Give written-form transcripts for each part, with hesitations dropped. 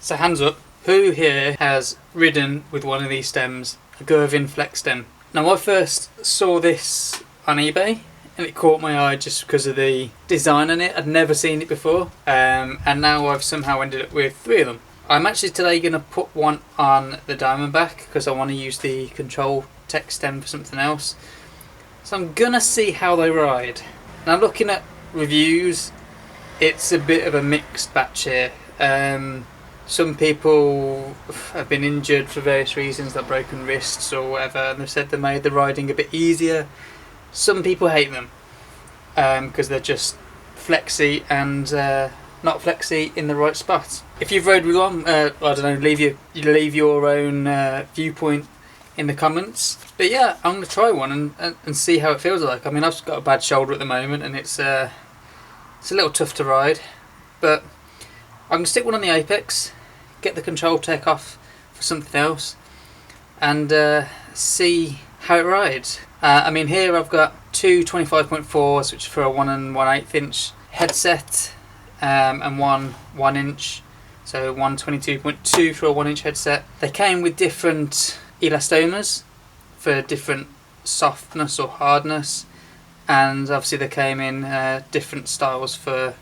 So hands up, who here has ridden with one of these stems, a Girvin Flexstem? Now I first saw this on eBay and it caught my eye just because of the design on it. I'd never seen it before, and now I've somehow ended up with 3 of them. I'm actually today going to put one on the Diamondback because I want to use the control tech stem for something else. So I'm going to see how they ride. Now looking at reviews, it's a bit of a mixed batch here. Some people have been injured for various reasons, like broken wrists or whatever, and they've said they made the riding a bit easier. Some people hate them because they're just flexy and not flexy in the right spot. If you've rode with one, I don't know, leave your own viewpoint in the comments. But yeah, I'm going to try one and see how it feels like. I mean, I've got a bad shoulder at the moment and it's a little tough to ride, but I'm going to stick one on the apex, get the control tech off for something else, and see how it rides. I mean, here I've got two 25.4s, which are for a 1 1/8 inch headset, and one 1 inch, so one 22.2 for a 1 inch headset. They came with different elastomas for different softness or hardness, and obviously they came in different styles for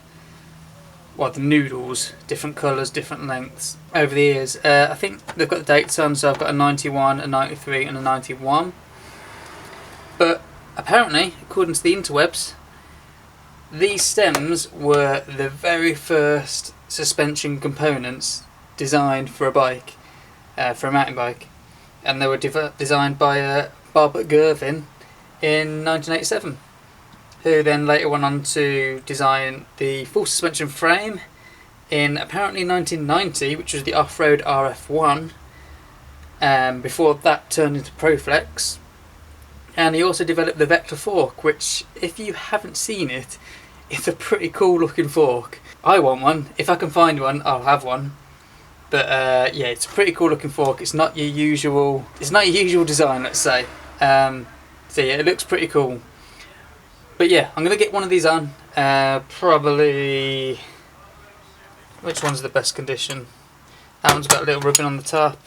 the noodles, different colours, different lengths over the years. I think they've got the dates on, so I've got a 91, a 93 and a 91. But apparently, according to the interwebs, these stems were the very first suspension components designed for a bike, for a mountain bike, and they were designed by Bob Girvin in 1987. Who then later went on to design the full suspension frame in apparently 1990, which was the off-road RF1. Before that turned into ProFlex. And he also developed the Vector fork, which, if you haven't seen it, it's a pretty cool looking fork. I want one. If I can find one, I'll have one. But yeah, it's a pretty cool looking fork. It's not your usual design, let's say. So yeah, it looks pretty cool. But yeah, I'm going to get one of these on. Probably... Which one's the best condition? That one's got a little ribbon on the top.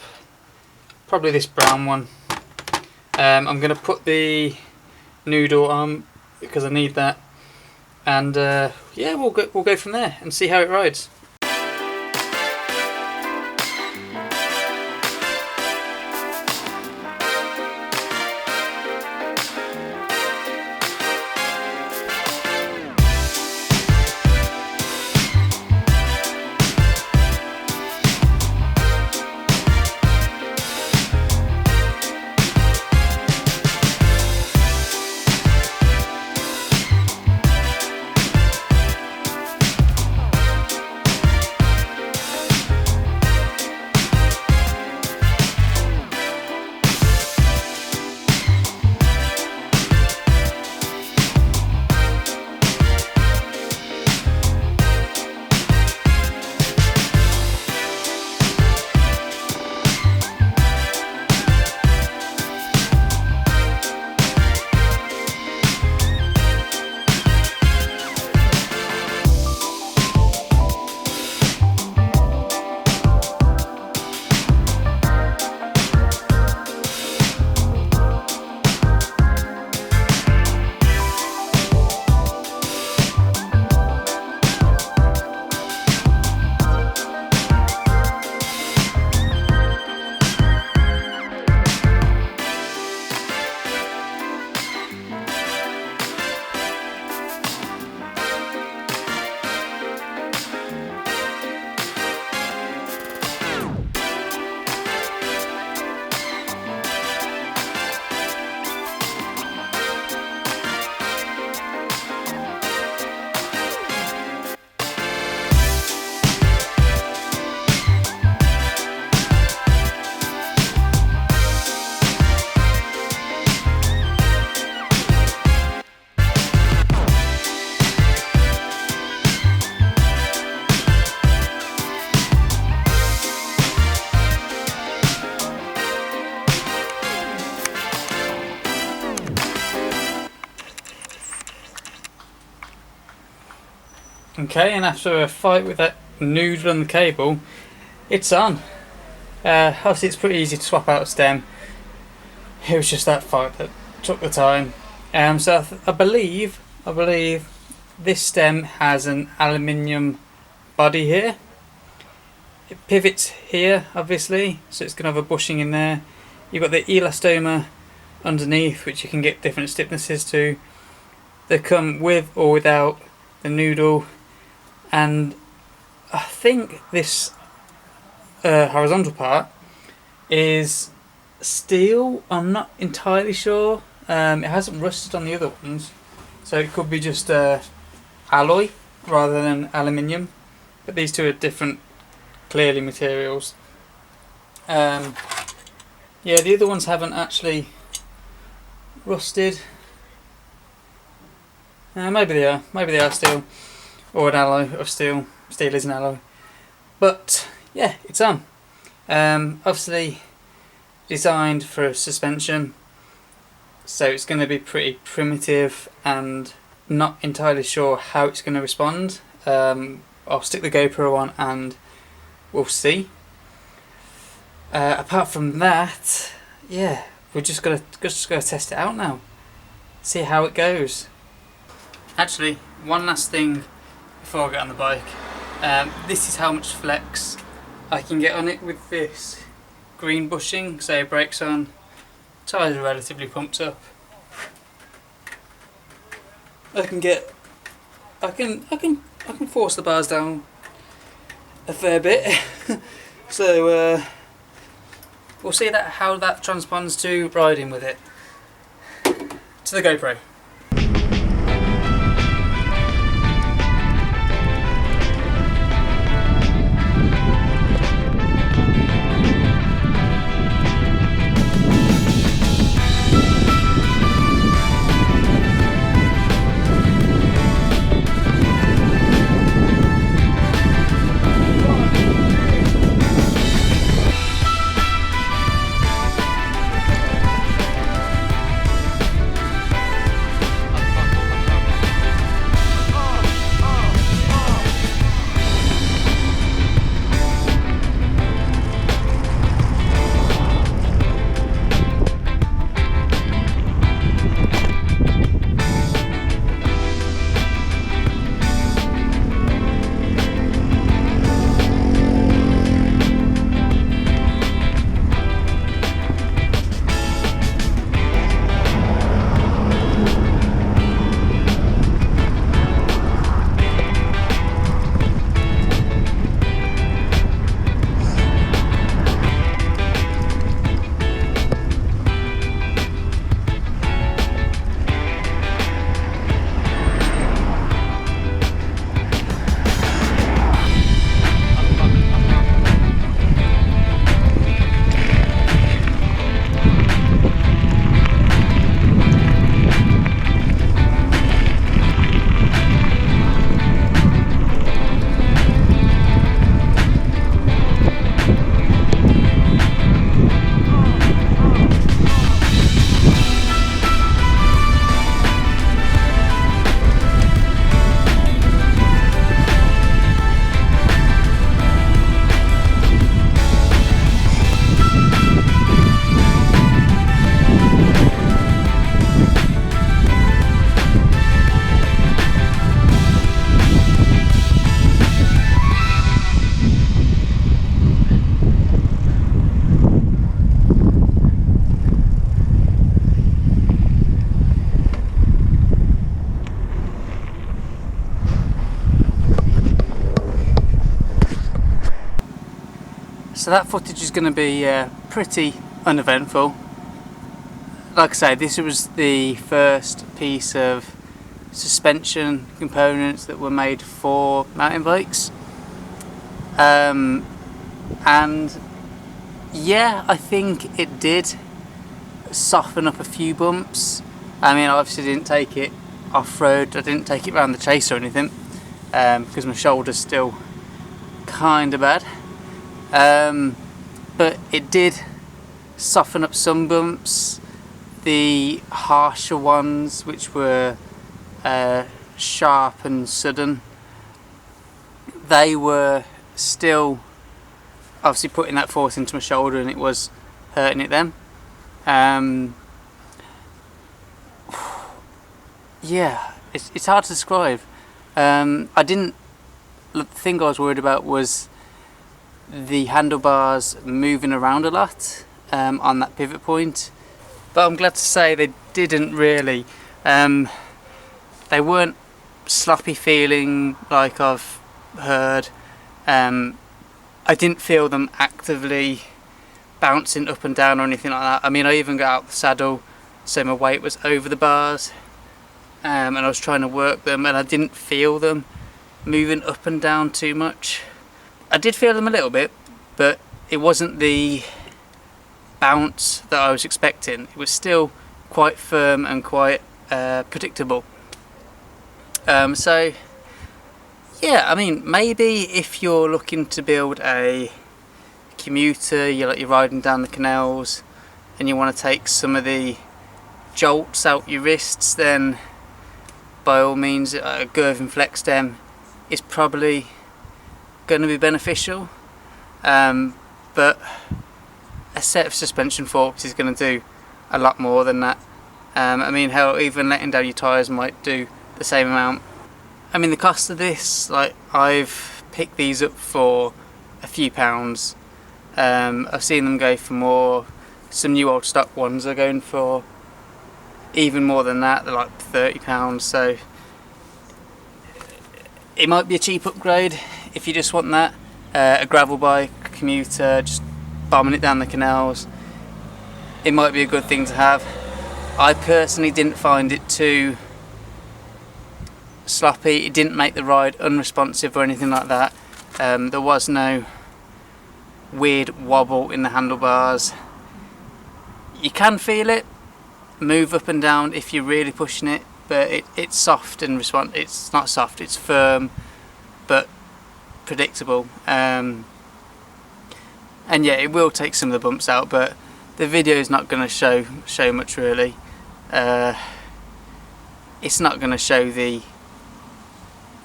Probably this brown one. I'm going to put the noodle on because I need that. And yeah, we'll go from there and see how it rides. Okay, and after a fight with that noodle on the cable, it's on. Obviously it's pretty easy to swap out a stem. It was just that fight that took the time. So I believe this stem has an aluminium body here. It pivots here, obviously, so it's going to have a bushing in there. You've got the elastoma underneath, which you can get different stiffnesses to. They come with or without the noodle, and I think this horizontal part is steel. I'm not entirely sure. It hasn't rusted on the other ones, so it could be just alloy rather than aluminium. But these two are different, clearly, materials. Yeah, the other ones haven't actually rusted. Maybe they are. Maybe they are steel, or an alloy of steel. Steel is an alloy. But yeah, it's on. Obviously designed for suspension, so it's going to be pretty primitive and not entirely sure how it's going to respond. I'll stick the GoPro on and we'll see. Apart from that, yeah, we're just gonna test it out now, see how it goes. Actually, one last thing before I get on the bike. This is how much flex I can get on it with this green bushing. Say brakes on, tyres are relatively pumped up. I can force the bars down a fair bit. So we'll see how that transponds to riding with it. To the GoPro. So that footage is going to be pretty uneventful. Like I say, this was the first piece of suspension components that were made for mountain bikes. And yeah, I think it did soften up a few bumps. I mean, I obviously didn't take it off-road, I didn't take it around the chase or anything, because my shoulder's still kind of bad. But it did soften up some bumps. The harsher ones, which were sharp and sudden, they were still obviously putting that force into my shoulder and it was hurting it then. Yeah, it's hard to describe. The thing I was worried about was the handlebars moving around a lot on that pivot point, but I'm glad to say they didn't really. They weren't sloppy feeling like I've heard. I didn't feel them actively bouncing up and down or anything like that. I mean, I even got out the saddle so my weight was over the bars, and I was trying to work them, and I didn't feel them moving up and down too much. I did feel them a little bit, but it wasn't the bounce that I was expecting. It was still quite firm and quite predictable. So yeah, I mean, maybe if you're looking to build a commuter, you're riding down the canals and you want to take some of the jolts out your wrists, then by all means a Girvin Flexstem is probably going to be beneficial, but a set of suspension forks is going to do a lot more than that. I mean, hell, even letting down your tyres might do the same amount. I mean, the cost of this, like, I've picked these up for a few pounds. I've seen them go for more. Some new old stock ones are going for even more than that. They're like £30, so it might be a cheap upgrade if you just want that. A gravel bike, commuter, just bombing it down the canals. It might be a good thing to have. I personally didn't find it too sloppy. It didn't make the ride unresponsive or anything like that. There was no weird wobble in the handlebars. You can feel it move up and down if you're really pushing it, but it's soft and it's not soft, it's firm but predictable. And yeah, it will take some of the bumps out, but the video is not going to show much really. It's not going to show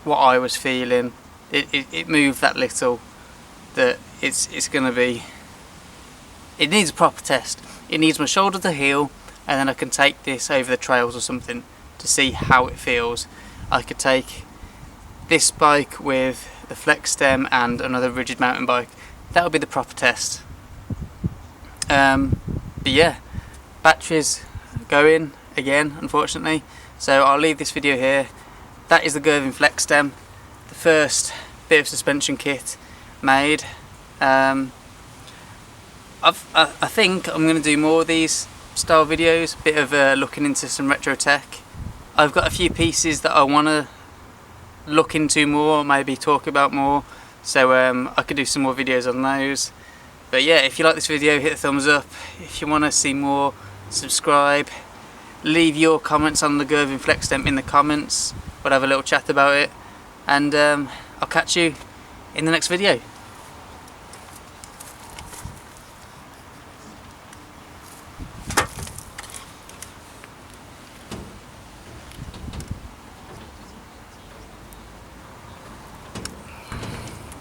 what I was feeling. It moved that little that it's going to be. It needs a proper test. It needs my shoulder to heal, and then I can take this over the trails or something to see how it feels. I could take this bike with the Flexstem and another rigid mountain bike. That would be the proper test. But yeah, batteries going again, unfortunately. So I'll leave this video here. That is the Girvin Flexstem, the first bit of suspension kit made. I think I'm going to do more of these style videos, a bit of looking into some retro tech. I've got a few pieces that I want to look into more, maybe talk about more, so I could do some more videos on those. But yeah, if you like this video, hit the thumbs up. If you want to see more, subscribe. Leave your comments on the Girvin Flexstem in the comments. We'll have a little chat about it, and I'll catch you in the next video.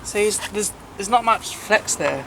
See, there's not much flex there.